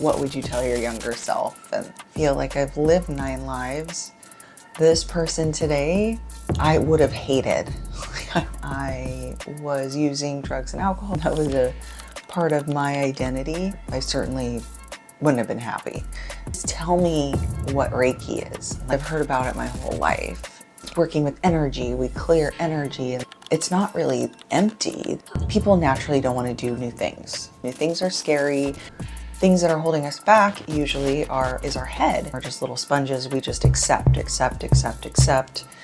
What would you tell your younger self? And I feel like I've lived 9 lives. This person today, I would have hated. I was using drugs and alcohol. That was a part of my identity. I certainly wouldn't have been happy. Just tell me what Reiki is. I've heard about it my whole life. It's working with energy. We clear energy. It's not really empty. People naturally don't want to do new things. New things are scary. Things that are holding us back usually is our head. We're just little sponges. We just accept,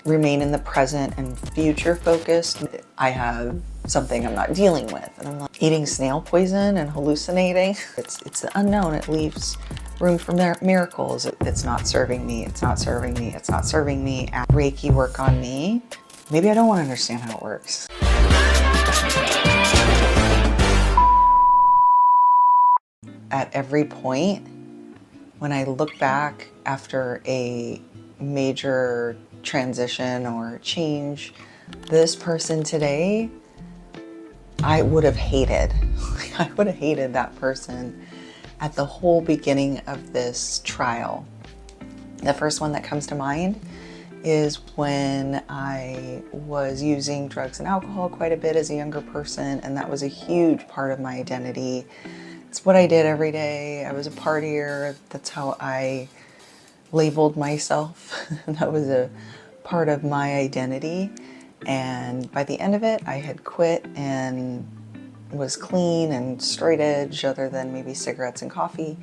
remain in the present and future focused. I have something I'm not dealing with, and I'm like eating snail poison and hallucinating. It's the unknown. It leaves room for miracles. It's not serving me. It's not serving me. It's not serving me. Reiki work on me. Maybe I don't want to understand how it works. At every point, when I look back after a major transition or change, this person today, I would have hated. I would have hated that person at the whole beginning of this trial. The first one that comes to mind is when I was using drugs and alcohol quite a bit as a younger person, and that was a huge part of my identity. It's what I did every day. I was a partier. That's how I labeled myself. That was a part of my identity. And by the end of it, I had quit and was clean and straight edge, other than maybe cigarettes and coffee.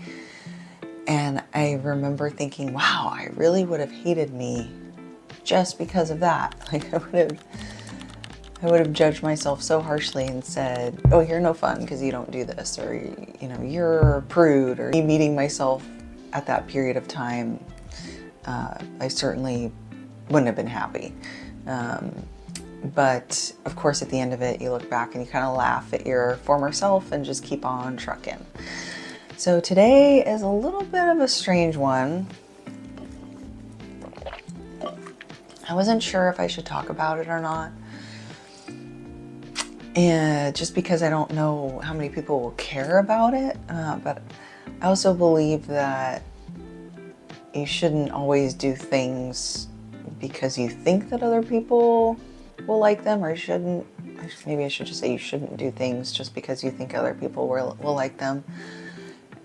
And I remember thinking, wow, I really would have hated me just because of that. Like I would have judged myself so harshly and said, oh, you're no fun because you don't do this, or, you know, you're a prude, or me meeting myself at that period of time, I certainly wouldn't have been happy. But of course, at the end of it, you look back and you kind of laugh at your former self and just keep on trucking. So today is a little bit of a strange one. I wasn't sure if I should talk about it or not. And just because I don't know how many people will care about it, but I also believe that you shouldn't always do things because you think that other people will like them, or you shouldn't. Maybe I should just say you shouldn't do things just because you think other people will like them.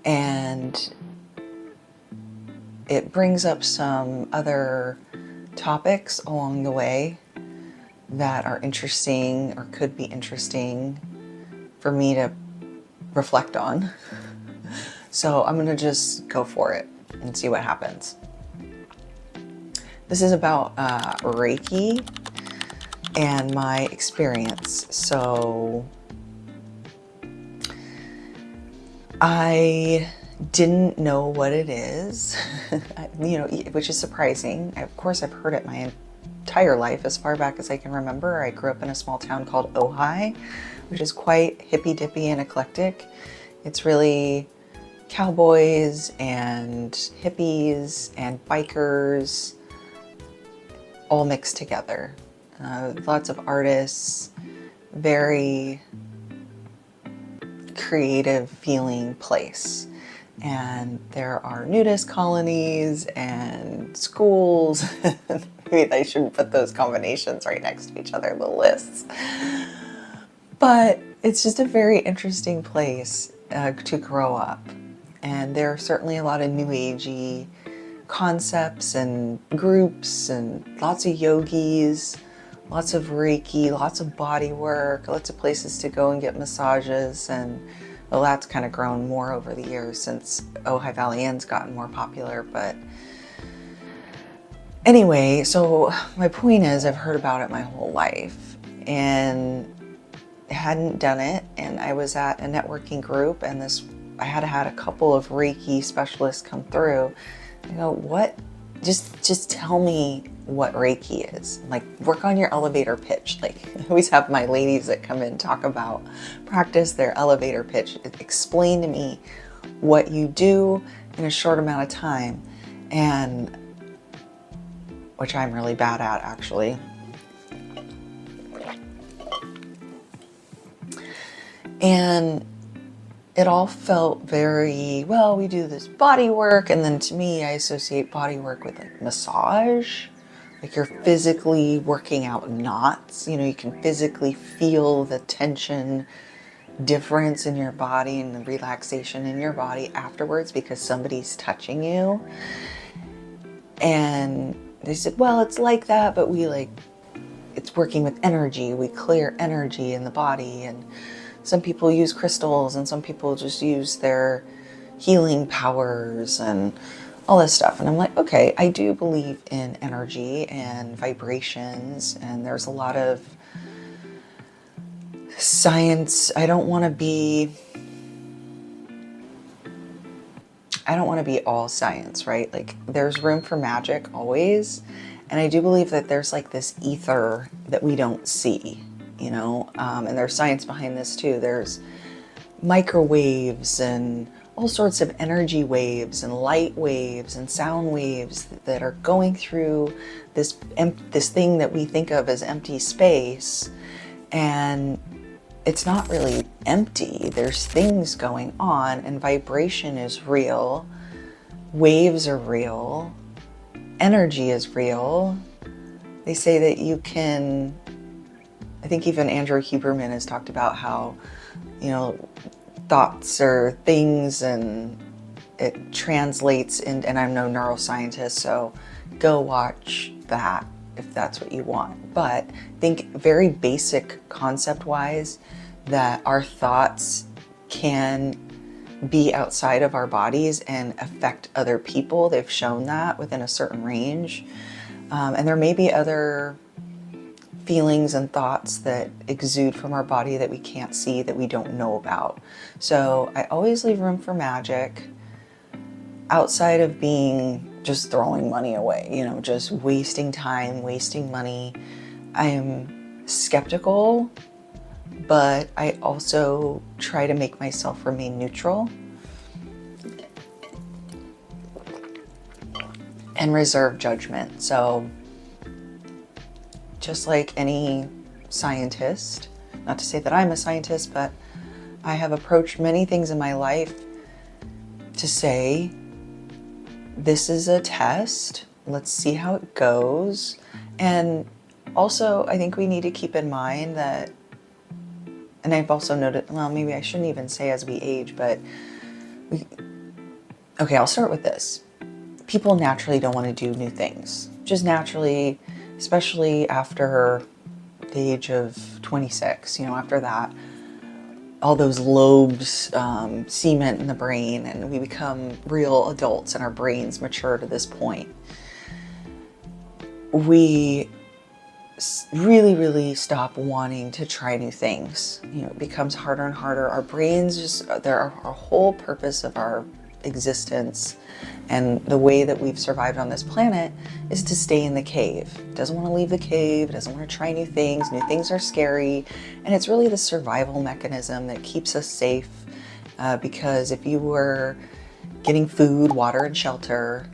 And it brings up some other topics along the way that are interesting or could be interesting for me to reflect on. So I'm gonna just go for it and see what happens. This is about Reiki and my experience. So I didn't know what it is, which is surprising. Of course, I've heard it my entire life, as far back as I can remember. I grew up in a small town called Ojai, which is quite hippy-dippy and eclectic. It's really cowboys and hippies and bikers all mixed together. Lots of artists, very creative feeling place. And there are nudist colonies and schools. Maybe I shouldn't put those combinations right next to each other, the lists. But it's just a very interesting place to grow up. And there are certainly a lot of new agey concepts and groups and lots of yogis, lots of Reiki, lots of body work, lots of places to go and get massages. And well, that's kind of grown more over the years since Ojai Valley Inn's gotten more popular. But anyway, so my point is I've heard about it my whole life and hadn't done it. And I was at a networking group, and I had had a couple of Reiki specialists come through. I go, what? Just tell me what Reiki is. Like, work on your elevator pitch. Like, I always have my ladies that come in practice their elevator pitch. Explain to me what you do in a short amount of time, and which I'm really bad at, actually. And it all felt very, well, we do this body work. And then to me, I associate body work with like massage. Like you're physically working out knots. You know, you can physically feel the tension difference in your body and the relaxation in your body afterwards because somebody's touching you. And they said, well, it's like that, but it's working with energy. We clear energy in the body. And some people use crystals and some people just use their healing powers and all this stuff. And I'm like, okay, I do believe in energy and vibrations. And there's a lot of science. I don't want to be all science, right? Like there's room for magic always. And I do believe that there's like this ether that we don't see, you know, and there's science behind this too. There's microwaves and all sorts of energy waves and light waves and sound waves that are going through this thing that we think of as empty space. And it's not really empty. There's things going on, and vibration is real. Waves are real. Energy is real. They say that you can, I think even Andrew Huberman has talked about how, you know, thoughts are things and it translates in, and I'm no neuroscientist, so go watch that if that's what you want. But think very basic concept wise that our thoughts can be outside of our bodies and affect other people. They've shown that within a certain range. And there may be other feelings and thoughts that exude from our body that we can't see, that we don't know about. So I always leave room for magic outside of being just throwing money away, you know, just wasting time, wasting money. I am skeptical, but I also try to make myself remain neutral and reserve judgment. So just like any scientist, not to say that I'm a scientist, but I have approached many things in my life to say, this is a test. Let's see how it goes. And also, I think we need to keep in mind that, and I've also noted, well, maybe I shouldn't even say as we age, but okay, I'll start with this. People naturally don't want to do new things. Just naturally, especially after the age of 26, you know, after that, all those lobes cement in the brain and we become real adults and our brains mature to this point. We really, really stop wanting to try new things. You know, it becomes harder and harder. Our brains our whole purpose of our existence and the way that we've survived on this planet is to stay in the cave. It doesn't want to leave the cave, it doesn't want to try new things. New things are scary, and it's really the survival mechanism that keeps us safe, because if you were getting food, water, and shelter,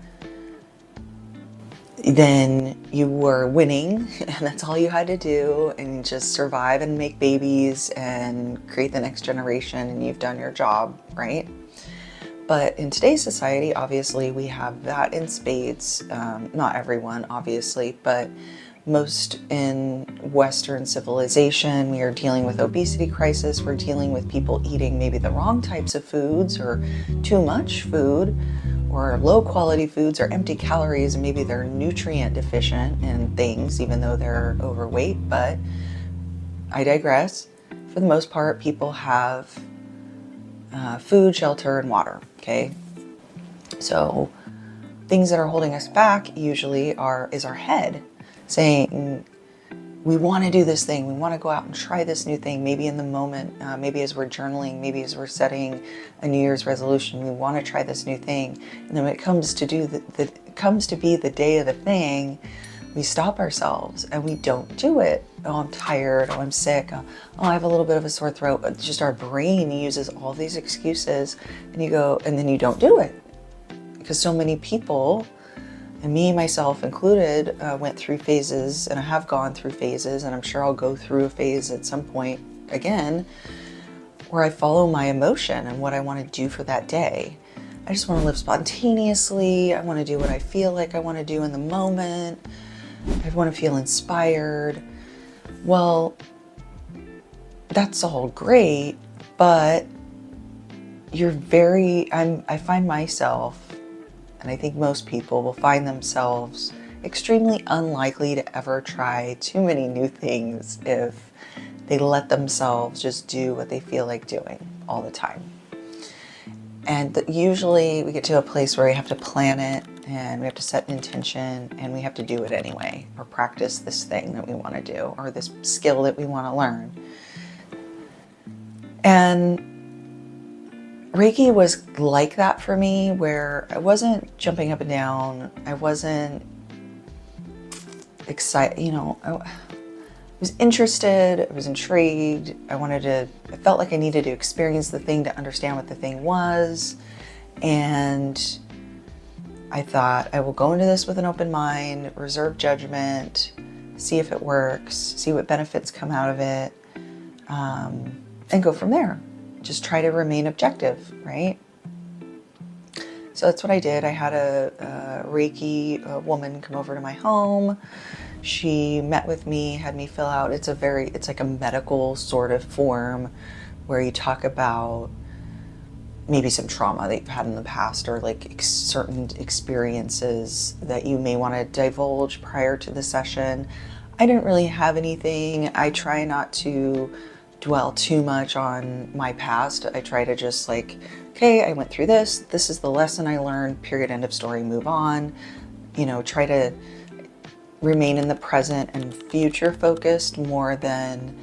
then you were winning, and that's all you had to do, and just survive and make babies and create the next generation, and you've done your job, right? But in today's society, obviously, we have that in spades. Not everyone, obviously, but most in Western civilization, we are dealing with obesity crisis. We're dealing with people eating maybe the wrong types of foods or too much food or low quality foods or empty calories, and maybe they're nutrient deficient in things, even though they're overweight. But I digress. For the most part, people have food, shelter, and water, okay? So things that are holding us back usually is our head saying, we want to do this thing, we want to go out and try this new thing, maybe in the moment, maybe as we're journaling, maybe as we're setting a New Year's resolution, we want to try this new thing. And then when it comes to be the day of the thing, we stop ourselves and we don't do it. Oh, I'm tired. Oh, I'm sick. Oh, I have a little bit of a sore throat. But just our brain uses all these excuses, and then you don't do it. Because so many people, and me, myself included, went through phases, and I have gone through phases, and I'm sure I'll go through a phase at some point again, or I follow my emotion and what I want to do for that day. I just want to live spontaneously. I want to do what I feel like I want to do in the moment. I want to feel inspired. Well, that's all great, but I find myself, and I think most people will find themselves extremely unlikely to ever try too many new things if they let themselves just do what they feel like doing all the time. And usually we get to a place where we have to plan it and we have to set an intention and we have to do it anyway, or practice this thing that we want to do, or this skill that we want to learn. And Reiki was like that for me, where I wasn't jumping up and down. I wasn't excited, I was interested, I was intrigued. I felt like I needed to experience the thing to understand what the thing was. And I thought, I will go into this with an open mind, reserve judgment, see if it works, see what benefits come out of it, and go from there. Just try to remain objective, right? So that's what I did. I had a Reiki woman come over to my home. She met with me, had me fill out, it's like a medical sort of form where you talk about maybe some trauma that you've had in the past, or like certain experiences that you may want to divulge prior to the session. I didn't really have anything. I try not to dwell too much on my past. I try to just okay, I went through this. This is the lesson I learned, period, end of story, move on. Try to remain in the present and future focused more than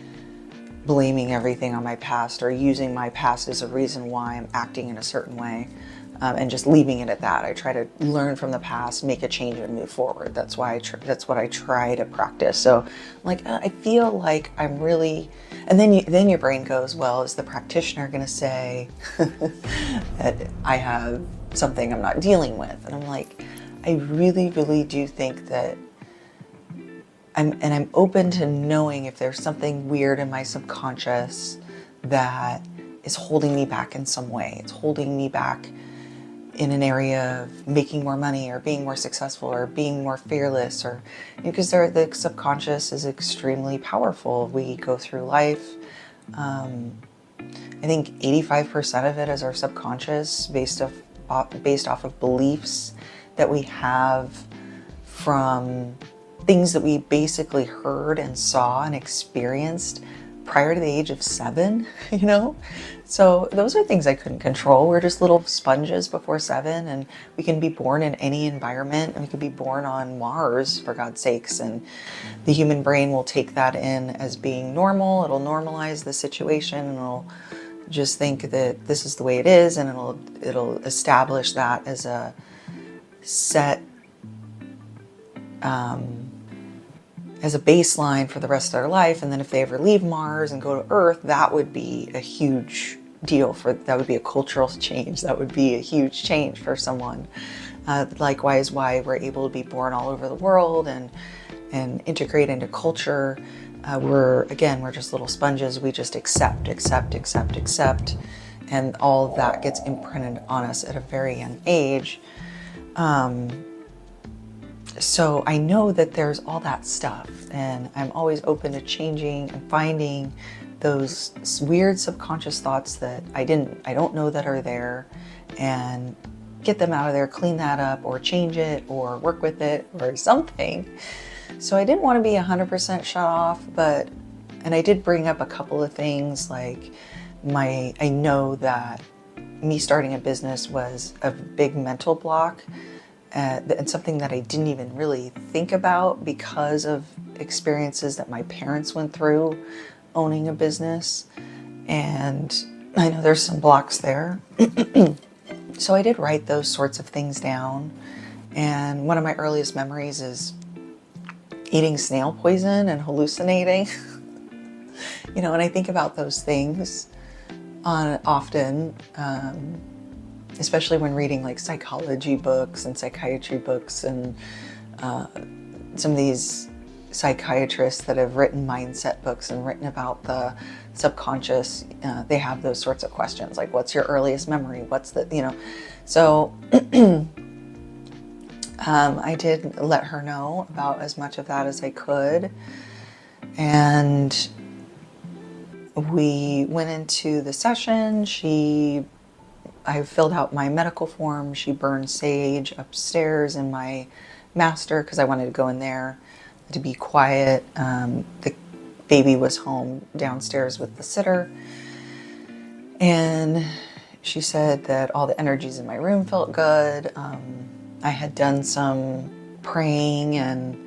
blaming everything on my past or using my past as a reason why I'm acting in a certain way, and just leaving it at that. I try to learn from the past, make a change, and move forward. That's what I try to practice. So I feel like I'm really, and then your brain goes, well, is the practitioner going to say that I have something I'm not dealing with? And I'm like, I really, really do think that I'm open to knowing if there's something weird in my subconscious that is holding me back in some way. It's holding me back in an area of making more money or being more successful or being more fearless, or because the subconscious is extremely powerful. We go through life. I think 85% of it is our subconscious, based off of beliefs that we have from things that we basically heard and saw and experienced prior to the age of 7, So those are things I couldn't control. We're just little sponges before 7, and we can be born in any environment, and we could be born on Mars, for God's sakes, and the human brain will take that in as being normal. It'll normalize the situation, and it'll just think that this is the way it is, and it'll establish that as a set as a baseline for the rest of their life. And then if they ever leave Mars and go to Earth, that would be a huge deal that would be a cultural change. That would be a huge change for someone. Likewise, why we're able to be born all over the world and integrate into culture. We're just little sponges. We just accept. And all of that gets imprinted on us at a very young age. So I know that there's all that stuff, and I'm always open to changing and finding those weird subconscious thoughts that I don't know that are there, and get them out of there, clean that up, or change it, or work with it, or something. So I didn't want to be 100% shut off, and I did bring up a couple of things I know that me starting a business was a big mental block. And something that I didn't even really think about because of experiences that my parents went through owning a business. And I know there's some blocks there. So I did write those sorts of things down. And one of my earliest memories is eating snail poison and hallucinating. And I think about those things often. Especially when reading psychology books and psychiatry books and some of these psychiatrists that have written mindset books and written about the subconscious, they have those sorts of questions like, what's your earliest memory? What's the, so I did let her know about as much of that as I could. And we went into the session. I filled out my medical form. She burned sage upstairs in my master because I wanted to go in there to be quiet. The baby was home downstairs with the sitter. And she said that all the energies in my room felt good. I had done some praying and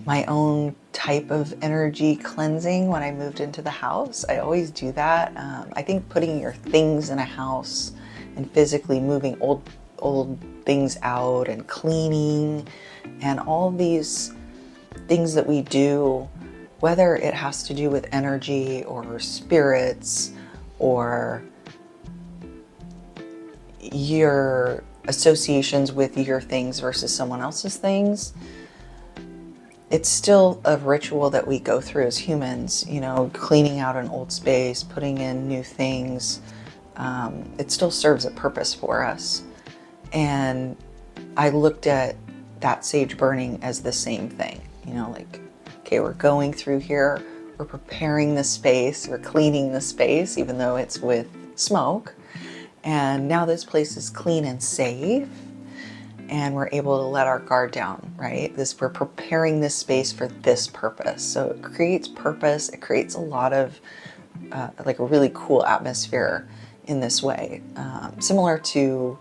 my own type of energy cleansing when I moved into the house. I always do that. I think putting your things in a house and physically moving old things out and cleaning and all these things that we do, whether it has to do with energy or spirits or your associations with your things versus someone else's things, it's still a ritual that we go through as humans, cleaning out an old space, putting in new things. It still serves a purpose for us. And I looked at that sage burning as the same thing, okay, we're going through here, we're preparing the space, we're cleaning the space, even though it's with smoke. And now this place is clean and safe. And we're able to let our guard down, right? We're preparing this space for this purpose. So it creates purpose. It creates a lot of like a really cool atmosphere in this way. Similar to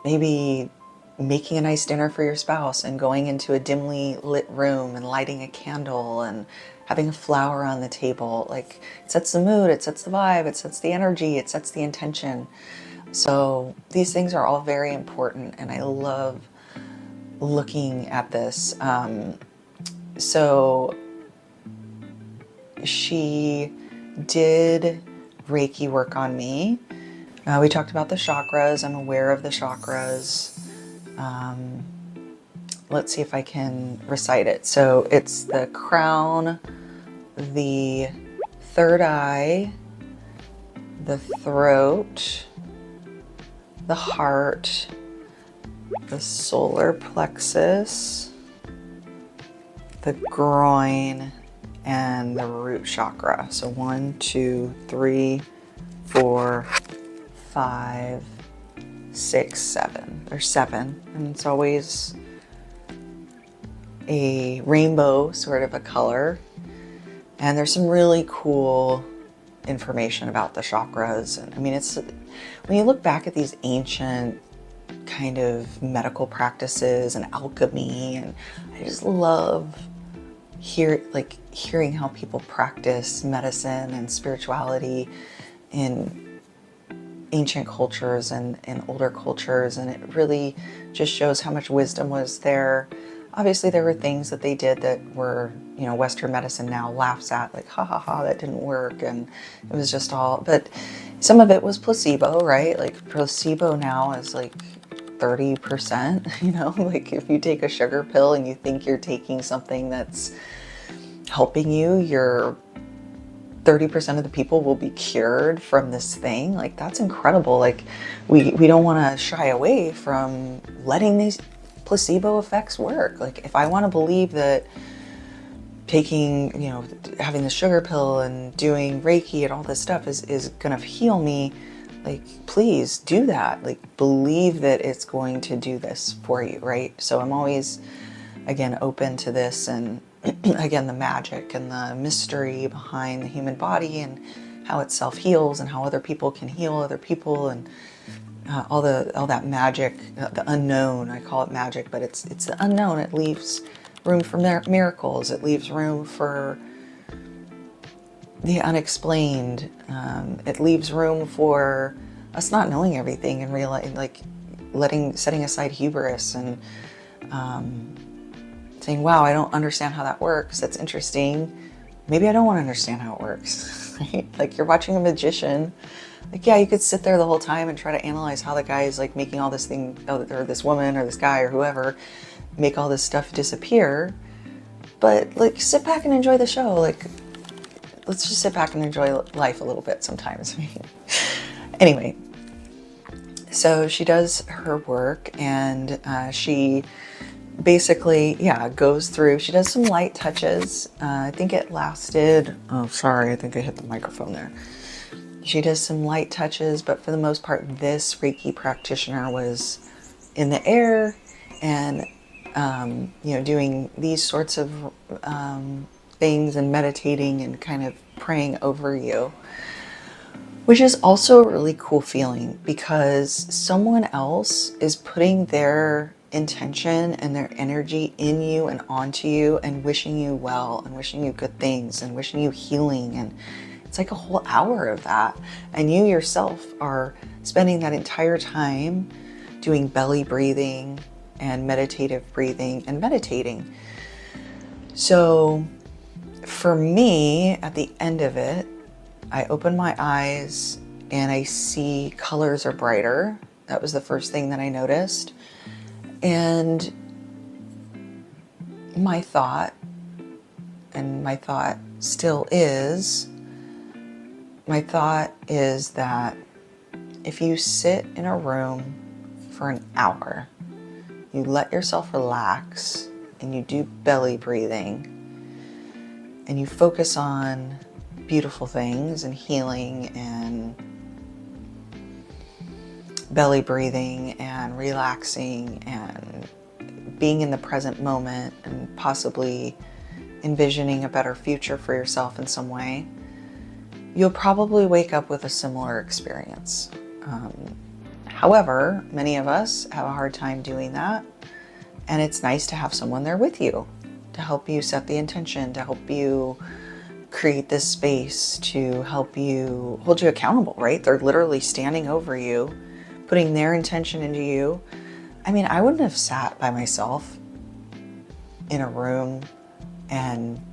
maybe making a nice dinner for your spouse and going into a dimly lit room and lighting a candle and having a flower on the table. Like, it sets the mood, it sets the vibe, it sets the energy, it sets the intention. So these things are all very important, and I love looking at this. So she did Reiki work on me. We talked about the chakras. I'm aware of the chakras. Let's see if I can recite it. So it's the crown, the third eye, the throat, the heart, the solar plexus, the groin, and the root chakra. So 1, 2, 3, 4, 5, 6, 7. There's 7, and it's always a rainbow sort of a color. And there's some really cool information about the chakras. And I mean, it's when you look back at these ancient kind of medical practices and alchemy, and I just love hearing how people practice medicine and spirituality in ancient cultures and in older cultures, and it really just shows how much wisdom was there. Obviously, there were things that they did that were, Western medicine now laughs at, like, ha ha ha, that didn't work, and it was just all, but some of it was placebo, right? Like, placebo now is like 30%, like if you take a sugar pill and you think you're taking something that's helping you, you're 30% of the people will be cured from this thing. Like, that's incredible. Like, we don't want to shy away from letting these placebo effects work. Like, if I want to believe that taking, having the sugar pill and doing Reiki and all this stuff is going to heal me, like, please do that. Like, believe that it's going to do this for you, right? So I'm always, again, open to this, and again, the magic and the mystery behind the human body and how it self-heals and how other people can heal other people, and all that magic, the unknown. I call it magic, but it's the unknown. It leaves room for miracles. It leaves room for the unexplained. It leaves room for us not knowing everything and realizing, like, setting aside hubris and saying, wow, I don't understand how that works. That's interesting. Maybe I don't want to understand how it works. Right? Like, you're watching a magician. Like, yeah, you could sit there the whole time and try to analyze how the guy is, like, making all this thing, or this woman or this guy or whoever, make all this stuff disappear. but like sit back and enjoy the show. Like, let's just sit back and enjoy life a little bit sometimes. Anyway, so she does her work, and she basically, goes through, she does some light touches. I think it lasted, oh, sorry, I think I hit the microphone there. She does some light touches, but for the most part, this Reiki practitioner was in the air and, doing these sorts of things and meditating and kind of praying over you, which is also a really cool feeling because someone else is putting their intention and their energy in you and onto you and wishing you well and wishing you good things and wishing you healing. And it's like a whole hour of that. And you yourself are spending that entire time doing belly breathing and meditative breathing and meditating. So for me, at the end of it, I open my eyes and I see colors are brighter. That was the first thing that I noticed. And my thought still is, that if you sit in a room for an hour, you let yourself relax and you do belly breathing and you focus on beautiful things and healing and belly breathing and relaxing and being in the present moment and possibly envisioning a better future for yourself in some way, you'll probably wake up with a similar experience. However, many of us have a hard time doing that, and it's nice to have someone there with you to help you set the intention, to help you create this space, to help you hold you accountable, right? They're literally standing over you, putting their intention into you. I mean, I wouldn't have sat by myself in a room and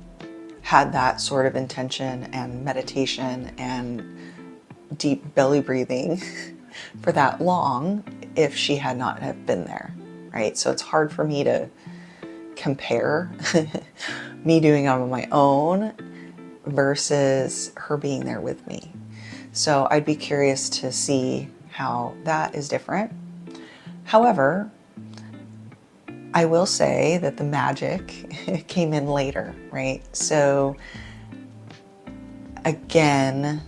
had that sort of intention and meditation and deep belly breathing for that long if she had not have been there, right? So it's hard for me to compare me doing it on my own versus her being there with me. So I'd be curious to see how that is different. However, I will say that the magic came in later, right? So again,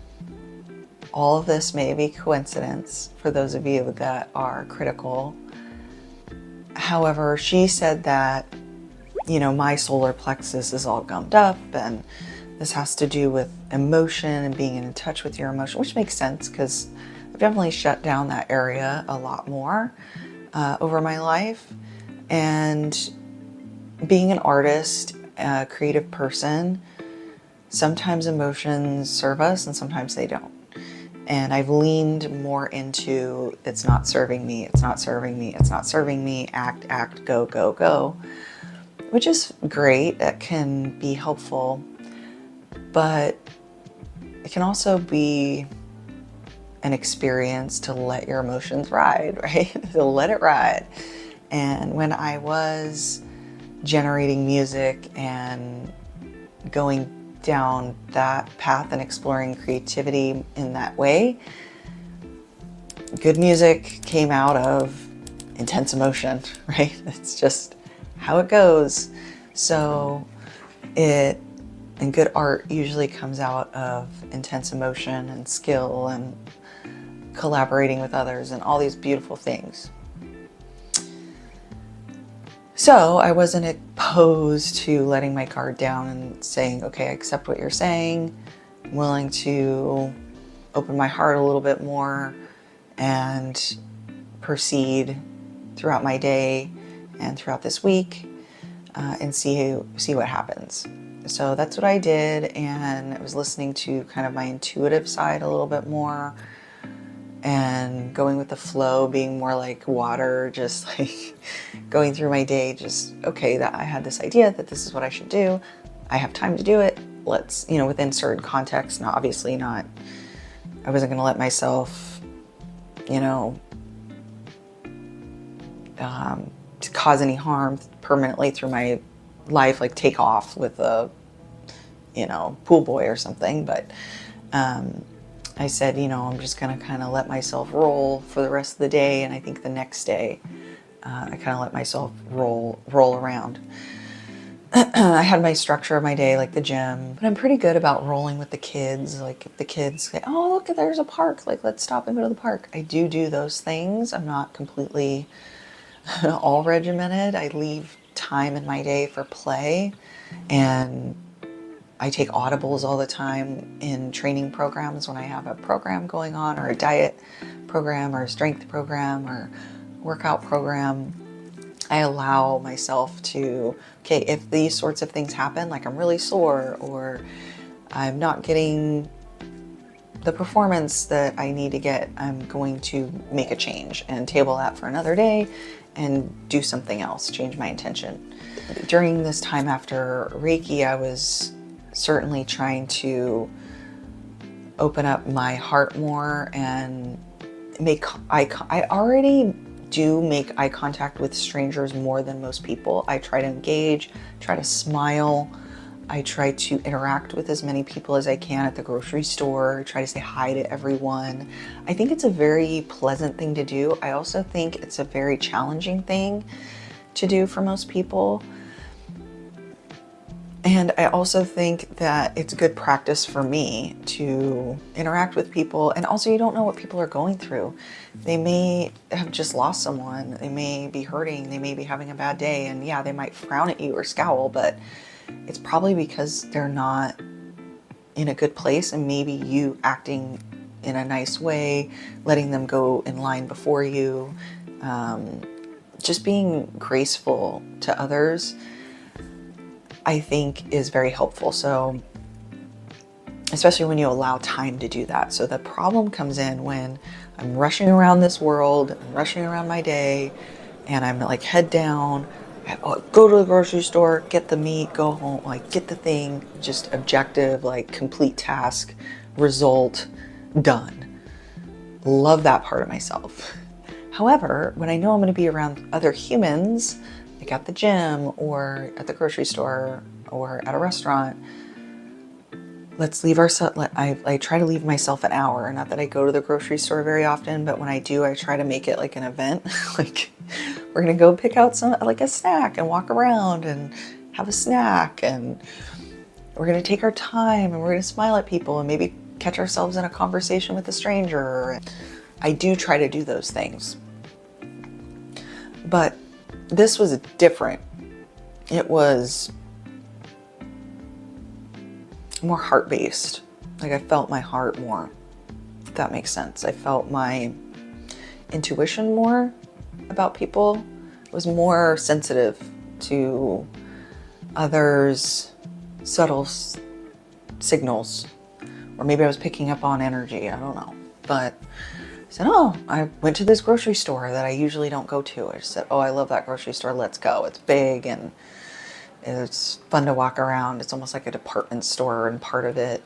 all of this may be coincidence for those of you that are critical. However, she said that, my solar plexus is all gummed up and this has to do with emotion and being in touch with your emotion, which makes sense because I've definitely shut down that area a lot more over my life. And being an artist, a creative person, sometimes emotions serve us and sometimes they don't. And I've leaned more into it's not serving me, it's not serving me, it's not serving me, act, go, go, go, which is great. That can be helpful, but it can also be an experience to let your emotions ride, right? To let it ride. And when I was generating music and going down that path and exploring creativity in that way, good music came out of intense emotion, right? It's just how it goes. So and good art usually comes out of intense emotion and skill and collaborating with others and all these beautiful things. So I wasn't opposed to letting my guard down and saying, okay, I accept what you're saying. I'm willing to open my heart a little bit more and proceed throughout my day and throughout this week and see what happens. So that's what I did, and I was listening to kind of my intuitive side a little bit more and going with the flow, being more like water, just like going through my day, just, okay, that I had this idea that this is what I should do. I have time to do it. Let's, within certain contexts, I wasn't going to let myself, to cause any harm permanently through my life like take off with a, pool boy or something. But I said, I'm just going to kind of let myself roll for the rest of the day. And I think the next day, I kind of let myself roll around. I had my structure of my day, like the gym, but I'm pretty good about rolling with the kids. Like if the kids say, oh, look, there's a park, like let's stop and go to the park. I do those things. I'm not completely all regimented. I leave time in my day for play, and I take audibles all the time in training programs when I have a program going on, or a diet program, or a strength program, or workout program. I allow myself to, okay, if these sorts of things happen, like I'm really sore or I'm not getting the performance that I need to get, I'm going to make a change and table that for another day and do something else, change my intention. During this time after Reiki, I was certainly trying to open up my heart more and I already do make eye contact with strangers more than most people. I try to engage, try to smile. I try to interact with as many people as I can at the grocery store, try to say hi to everyone. I think it's a very pleasant thing to do. I also think it's a very challenging thing to do for most people. And I also think that it's good practice for me to interact with people. And also, you don't know what people are going through. They may have just lost someone. They may be hurting. They may be having a bad day. And yeah, they might frown at you or scowl, but it's probably because they're not in a good place. And maybe you acting in a nice way, letting them go in line before you, just being graceful to others, I think is very helpful. So especially when you allow time to do that. So the problem comes in when I'm rushing around this world, I'm rushing around my day, and I'm like head down, go to the grocery store, get the meat, go home, like get the thing, just objective, like complete task, result, done. Love that part of myself. However, when I know I'm going to be around other humans, like at the gym or at the grocery store or at a restaurant, let's leave ourselves, I try to leave myself an hour. Not that I go to the grocery store very often, but when I do, I try to make it like an event. Like we're going to go pick out like a snack and walk around and have a snack, and we're going to take our time and we're going to smile at people and maybe catch ourselves in a conversation with a stranger. I do try to do those things. But this was different. It was more heart-based. Like I felt my heart more, if that makes sense. I felt my intuition more about people. I was more sensitive to others' subtle signals. Or maybe I was picking up on energy, I don't know. But I said, oh, I went to this grocery store that I usually don't go to. I just said, oh, I love that grocery store, let's go. It's big and it's fun to walk around. It's almost like a department store and part of it.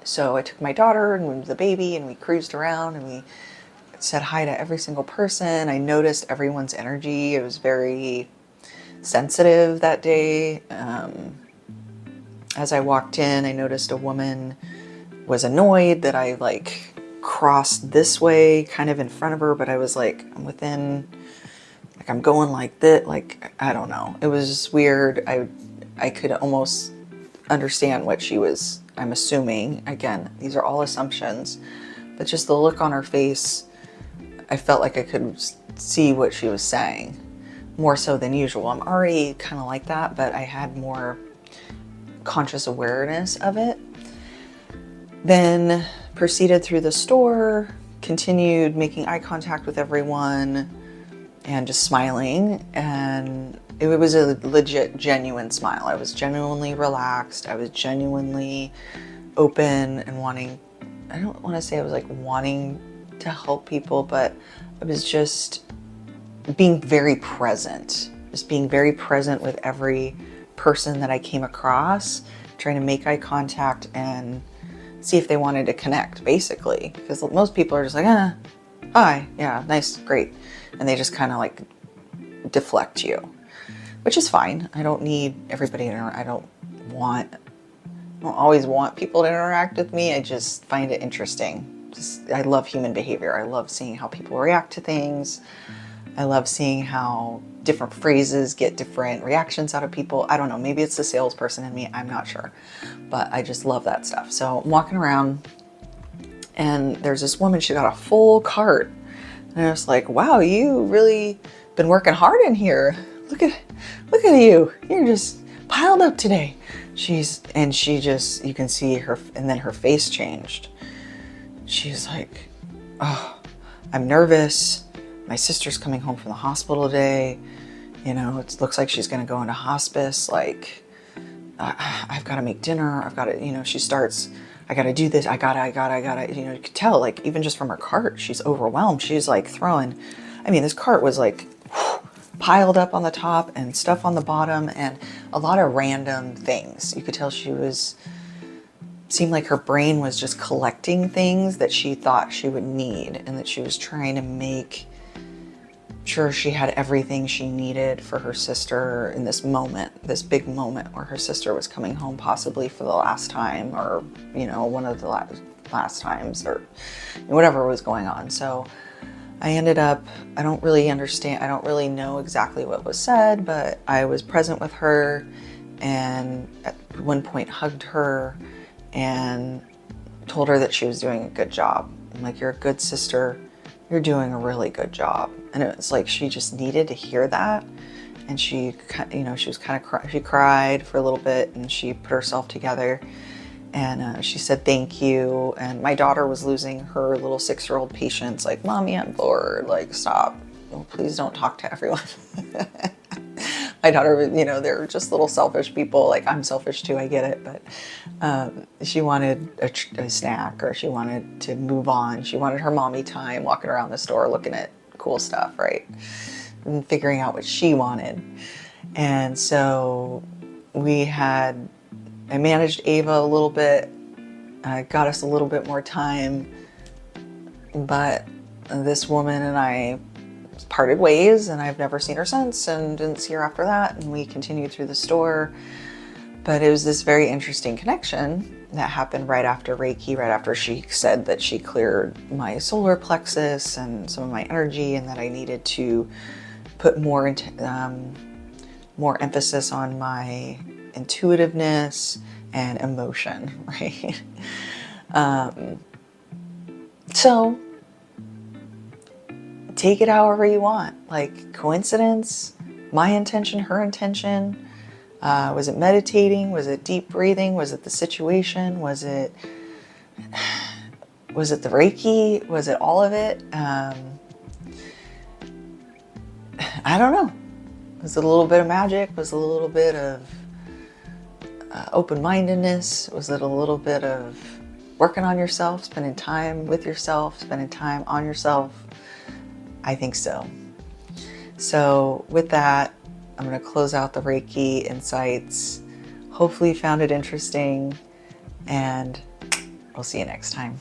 So I took my daughter and the baby and we cruised around and we said hi to every single person. I noticed everyone's energy. It was very sensitive that day. As I walked in, I noticed a woman was annoyed that I like crossed this way kind of in front of her, but I was like, I'm within, like I'm going like that, like I don't know, it was weird. I could almost understand what she was, I'm assuming, again, these are all assumptions, but just the look on her face, I felt like I could see what she was saying more so than usual. I'm already kind of like that, but I had more conscious awareness of it. Then proceeded through the store, continued making eye contact with everyone and just smiling. And it was a legit, genuine smile. I was genuinely relaxed. I was genuinely open and wanting, I don't want to say I was like wanting to help people, but I was just being very present, just being very present with every person that I came across, trying to make eye contact and see if they wanted to connect, basically. Because most people are just like, hi, yeah, nice, great. And they just kind of like deflect you. which is fine. I don't need everybody I don't always want people to interact with me. I just find it interesting. I love human behavior. I love seeing how people react to things. I love seeing how different phrases get different reactions out of people. I don't know, maybe it's the salesperson in me, I'm not sure. But I just love that stuff. So I'm walking around and there's this woman, she got a full cart. And I was like, wow, you really been working hard in here. Look at you. You're just piled up today. She just, you can see her, and then her face changed. She's like, oh, I'm nervous. My sister's coming home from the hospital today. You know, it looks like she's going to go into hospice. Like, I've got to make dinner. I've got to, you know, she starts, I got to do this. I gotta, you know, you could tell, like, even just from her cart, she's overwhelmed. She's like throwing, I mean, this cart was like piled up on the top and stuff on the bottom and a lot of random things. You could tell seemed like her brain was just collecting things that she thought she would need and that she was trying to make sure she had everything she needed for her sister in this moment, this big moment where her sister was coming home possibly for the last time, or, you know, one of the last times, or whatever was going on. So I ended up, I don't really know exactly what was said, but I was present with her and at one point hugged her and told her that she was doing a good job. I'm like, you're a good sister. You're doing a really good job. And it was like, she just needed to hear that. And she, you know, she was kind of, she cried for a little bit and she put herself together and she said, thank you. And my daughter was losing her little 6-year-old patience. Like, Mommy, I'm bored. Like, stop. Oh, please don't talk to everyone. My daughter, you know, they're just little selfish people. Like, I'm selfish too, I get it. But she wanted a snack, or she wanted to move on. She wanted her mommy time, walking around the store, looking at cool stuff, right? And figuring out what she wanted. And so I managed Ava a little bit, got us a little bit more time, but this woman and I parted ways, and I've never seen her since and didn't see her after that, and we continued through the store. But it was this very interesting connection that happened right after Reiki, right after she said that she cleared my solar plexus and some of my energy, and that I needed to put more emphasis on my intuitiveness and emotion, right? So take it however you want. Like, coincidence, my intention, her intention. Was it meditating? Was it deep breathing? Was it the situation? Was it the Reiki? Was it all of it? I don't know. Was it a little bit of magic? Was it a little bit of open-mindedness? Was it a little bit of working on yourself, spending time with yourself, spending time on yourself? I think so. So with that, I'm going to close out the Reiki insights. Hopefully you found it interesting, and we'll see you next time.